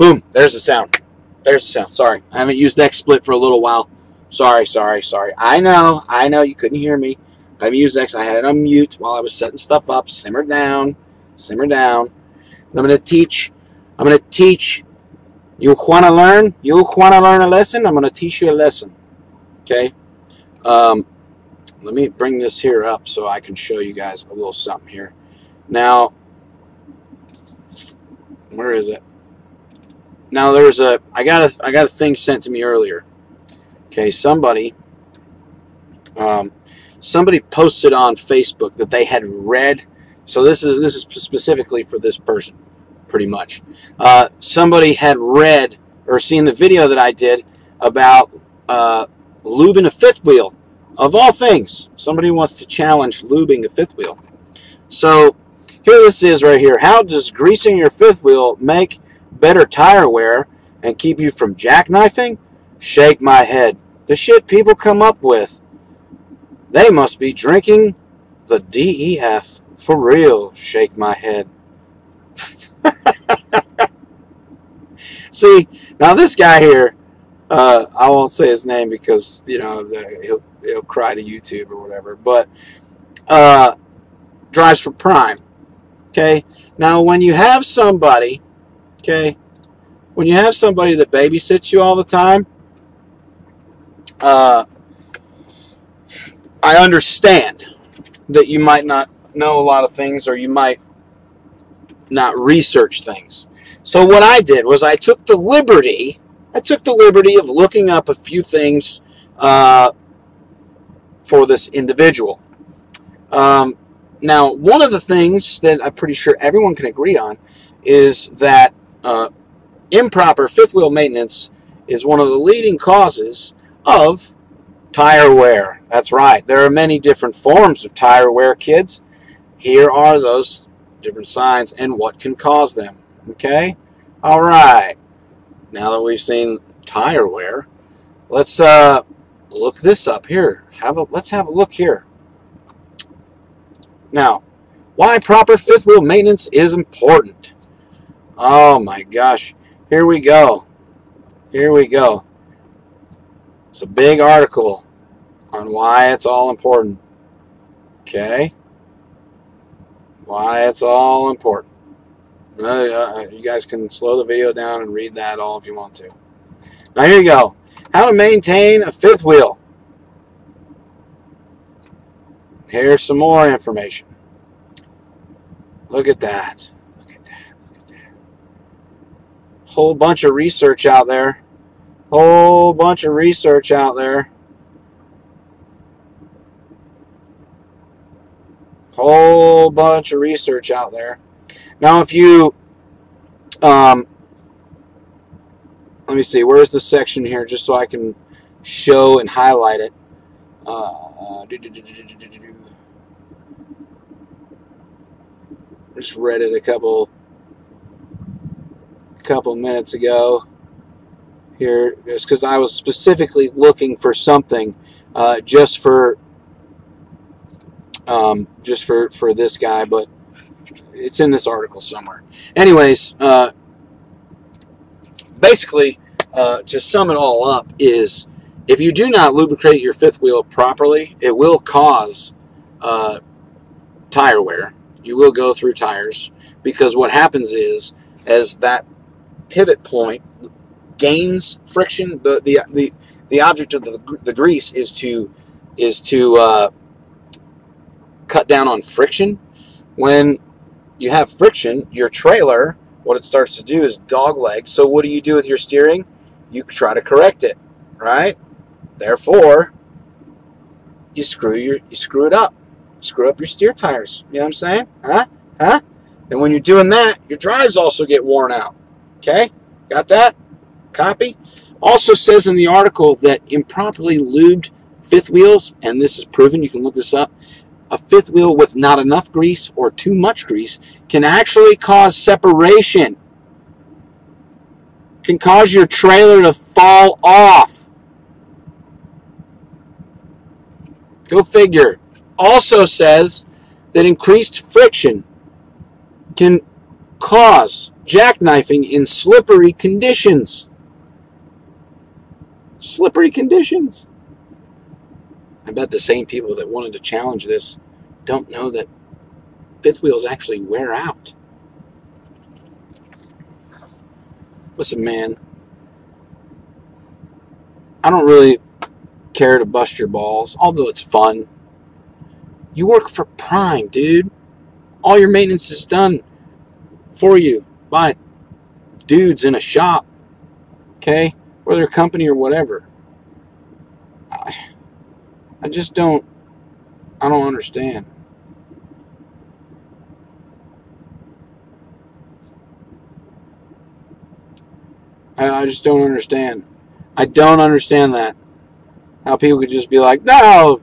Boom. There's the sound. There's the sound. Sorry. I haven't used XSplit for a little while. Sorry. I know you couldn't hear me. I haven't used X. I had it on mute while I was setting stuff up. Simmer down. Simmer down. And I'm going to teach. You want to learn? You want to learn a lesson? I'm going to teach you a lesson. Okay? Let me bring this here up so I can show you guys a little something here. Now, where is it? Now I got a thing sent to me earlier. Okay, somebody posted on Facebook that they had read. So this is specifically for this person, pretty much. Somebody had read or seen the video that I did about lubing a fifth wheel. Of all things, somebody wants to challenge lubing a fifth wheel. So here this is right here. How does greasing your fifth wheel make better tire wear and keep you from jackknifing? Shake my head. The shit people come up with. They must be drinking the DEF for real. Shake my head. See, now this guy here, I won't say his name because, you know, he'll cry to YouTube or whatever, but drives for Prime. Okay? Now, when you have somebody, okay, when you have somebody that babysits you all the time, I understand that you might not know a lot of things or you might not research things. So what I did was I took the liberty of looking up a few things for this individual. Now, one of the things that I'm pretty sure everyone can agree on is that improper fifth wheel maintenance is one of the leading causes of tire wear. That's right. There are many different forms of tire wear, kids. Here are those different signs and what can cause them. Okay? All right. Now that we've seen tire wear, let's look this up here. Let's have a look here. Now, why proper fifth wheel maintenance is important. Oh my gosh. Here we go. Here we go. It's a big article on why it's all important. Okay? Why it's all important. You guys can slow the video down and read that all if you want to. Now here you go. How to maintain a fifth wheel. Here's some more information. Look at that. Look at that. Look at that. Whole bunch of research out there. Whole bunch of research out there. Whole bunch of research out there. Now, if you, let me see, where's the section here, just so I can show and highlight it. Just read it a couple minutes ago. Here, just because I was specifically looking for something, just for this guy, but it's in this article somewhere. Anyways, basically, to sum it all up is, if you do not lubricate your fifth wheel properly, it will cause tire wear. You will go through tires, because what happens is, as that pivot point gains friction, the object of the grease is to cut down on friction. When you have friction, your trailer, what it starts to do is dogleg. So what do you do with your steering? You try to correct it, right? Therefore, you screw it up. Screw up your steer tires. You know what I'm saying? Huh? And when you're doing that, your drives also get worn out. Okay? Got that? Copy? Also says in the article that improperly lubed fifth wheels, and this is proven, you can look this up, a fifth wheel with not enough grease or too much grease can actually cause separation. Can cause your trailer to fall off. Go figure. Also says that increased friction can cause jackknifing in slippery conditions. Slippery conditions. I bet the same people that wanted to challenge this don't know that fifth wheels actually wear out. Listen, man, I don't really care to bust your balls, although it's fun. You work for Prime, dude. All your maintenance is done for you by dudes in a shop, okay? Or their company or whatever. I just don't understand. I just don't understand. I don't understand that. How people could just be like, no,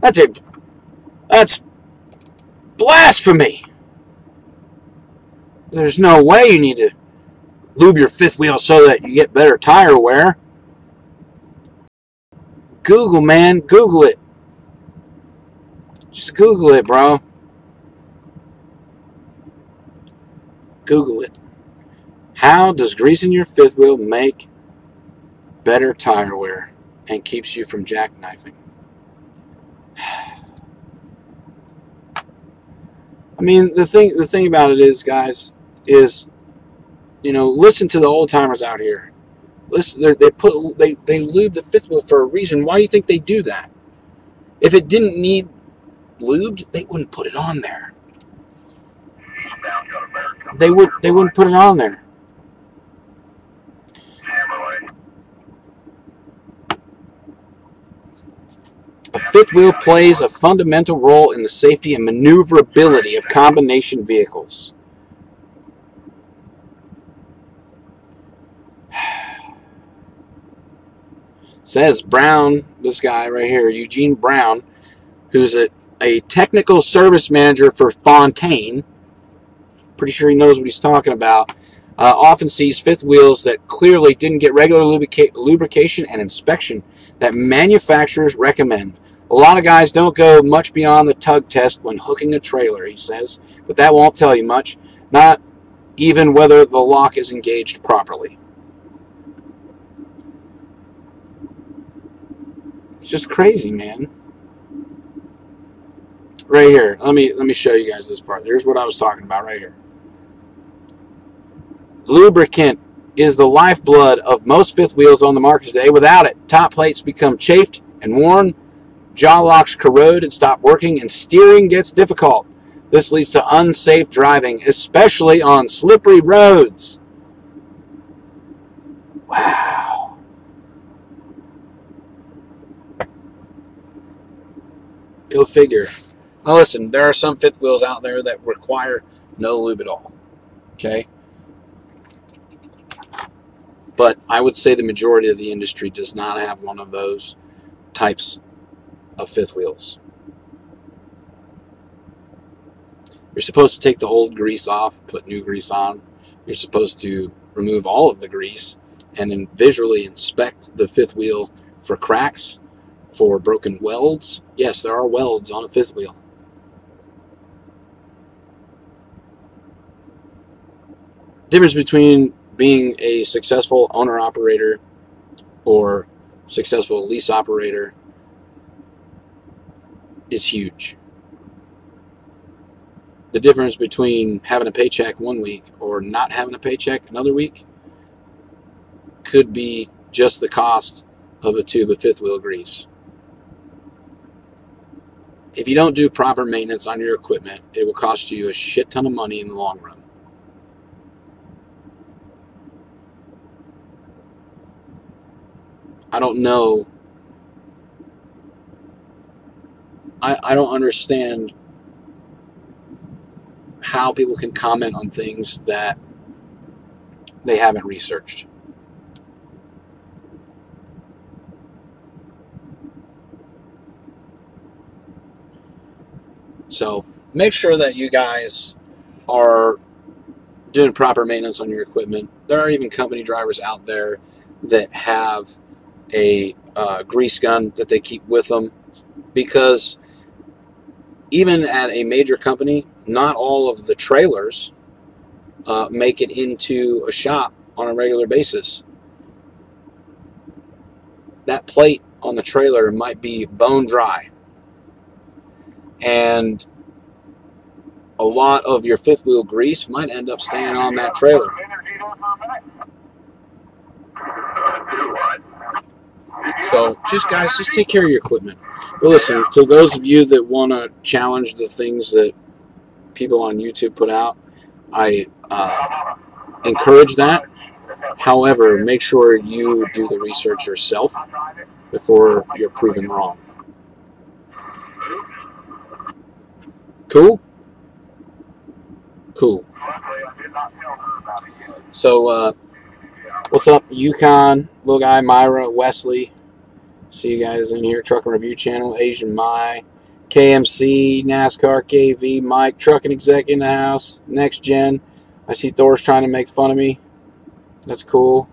that's blasphemy. There's no way you need to lube your fifth wheel so that you get better tire wear. Google, man. Google it. Just Google it, bro. Google it. How does greasing your fifth wheel make better tire wear and keeps you from jackknifing? I mean, the thing about it is, guys, is, you know, listen to the old timers out here. Listen, they lube the fifth wheel for a reason. Why do you think they do that? If it didn't need lubed, they wouldn't put it on there. They wouldn't put it on there. A fifth wheel plays a fundamental role in the safety and maneuverability of combination vehicles. Says Brown, this guy right here, Eugene Brown, who's a technical service manager for Fontaine. Pretty sure he knows what he's talking about. Often sees fifth wheels that clearly didn't get regular lubrication and inspection that manufacturers recommend. A lot of guys don't go much beyond the tug test when hooking a trailer, he says, but that won't tell you much, not even whether the lock is engaged properly. It's just crazy, man. Right here, let me show you guys this part. Here's what I was talking about right here. Lubricant is the lifeblood of most fifth wheels on the market today. Without it, top plates become chafed and worn, jaw locks corrode and stop working, and steering gets difficult. This leads to unsafe driving, especially on slippery roads. Wow. Go figure. Now listen, there are some fifth wheels out there that require no lube at all. Okay? But I would say the majority of the industry does not have one of those types of fifth wheels. You're supposed to take the old grease off, put new grease on. You're supposed to remove all of the grease and then visually inspect the fifth wheel for cracks, for broken welds. Yes, there are welds on a fifth wheel. Difference between being a successful owner-operator or successful lease operator is huge. The difference between having a paycheck one week or not having a paycheck another week could be just the cost of a tube of fifth wheel grease. If you don't do proper maintenance on your equipment, it will cost you a shit ton of money in the long run. I don't know. I don't understand how people can comment on things that they haven't researched. So make sure that you guys are doing proper maintenance on your equipment. There are even company drivers out there that have a grease gun that they keep with them, because even at a major company, not all of the trailers make it into a shop on a regular basis. That plate on the trailer might be bone dry, and a lot of your fifth wheel grease might end up staying on that trailer. So just guys, just take care of your equipment. But listen, to those of you that want to challenge the things that people on YouTube put out, I encourage that. However, make sure you do the research yourself before you're proven wrong. Cool? Cool. So, what's up, Yukon, Little Guy, Myra, Wesley? See you guys in here. Trucking Review Channel, Asian Mai, KMC, NASCAR, KV, Mike, Trucking Exec in the house, Next Gen. I see Thor's trying to make fun of me. That's cool.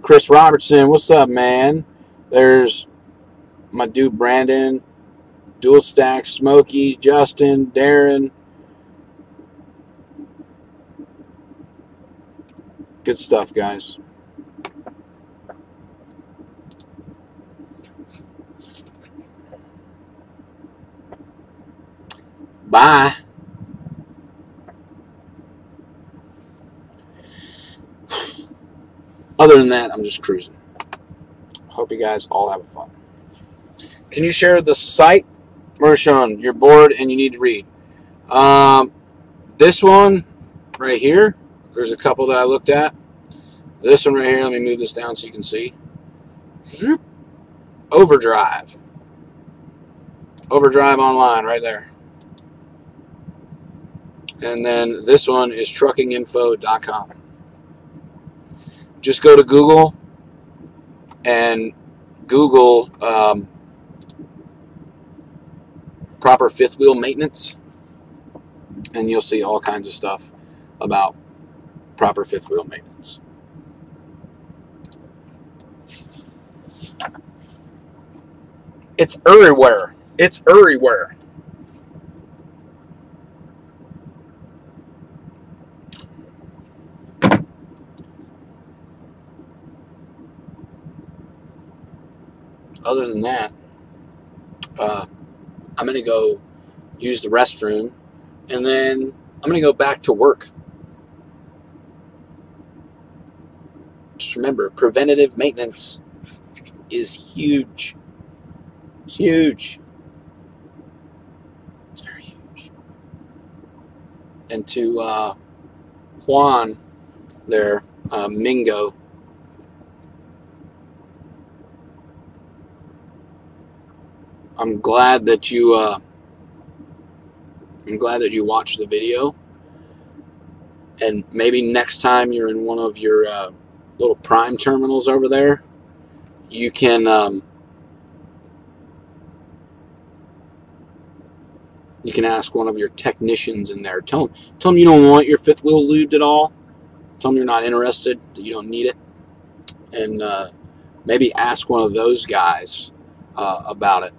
Chris Robertson, what's up, man? There's my dude Brandon, Dual Stack, Smokey, Justin, Darren. Good stuff, guys. Bye. Other than that, I'm just cruising. Hope you guys all have fun. Can you share the site, Mershon? You're bored and you need to read. This one right here, there's a couple that I looked at. This one right here, let me move this down so you can see. Overdrive. Overdrive Online right there. And then this one is truckinginfo.com. Just go to Google and Google proper fifth wheel maintenance, and you'll see all kinds of stuff about proper fifth wheel maintenance. It's everywhere. It's everywhere. Other than that, I'm going to go use the restroom, and then I'm going to go back to work. Just remember, preventative maintenance is huge. It's huge. It's very huge. And to Juan there, Mingo, I'm glad that you watched the video, and maybe next time you're in one of your little Prime terminals over there, you can ask one of your technicians in there. Tell them you don't want your fifth wheel lubed at all. Tell them you're not interested, that you don't need it, and maybe ask one of those guys about it.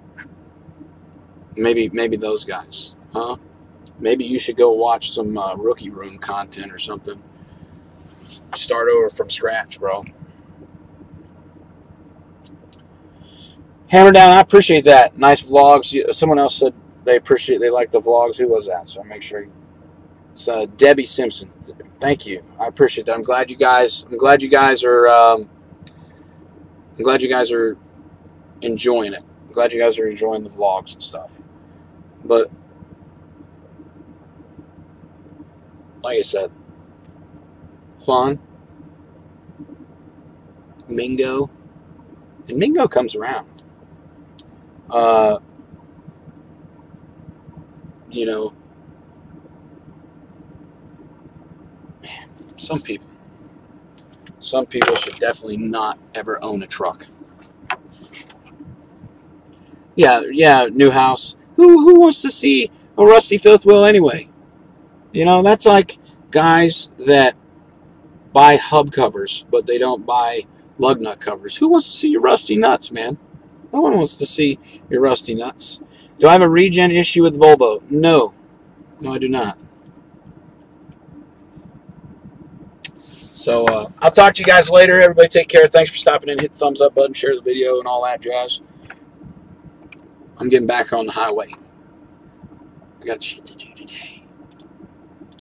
Maybe those guys, huh? Maybe you should go watch some Rookie Room content or something. Start over from scratch, bro. Hammer Down, I appreciate that. Nice vlogs. Someone else said they like the vlogs. Who was that? So make sure. It's Debbie Simpson. Thank you. I appreciate that. I'm glad you guys are enjoying it. I'm glad you guys are enjoying the vlogs and stuff. But like I said, Juan, Mingo, and Mingo comes around. You know, man, some people should definitely not ever own a truck. Yeah, Newhouse. Who wants to see a rusty fifth wheel anyway? You know, that's like guys that buy hub covers, but they don't buy lug nut covers. Who wants to see your rusty nuts, man? No one wants to see your rusty nuts. Do I have a regen issue with Volvo? No. No, I do not. So I'll talk to you guys later. Everybody take care. Thanks for stopping in. Hit the thumbs up button, share the video, and all that jazz. I'm getting back on the highway. I got shit to do.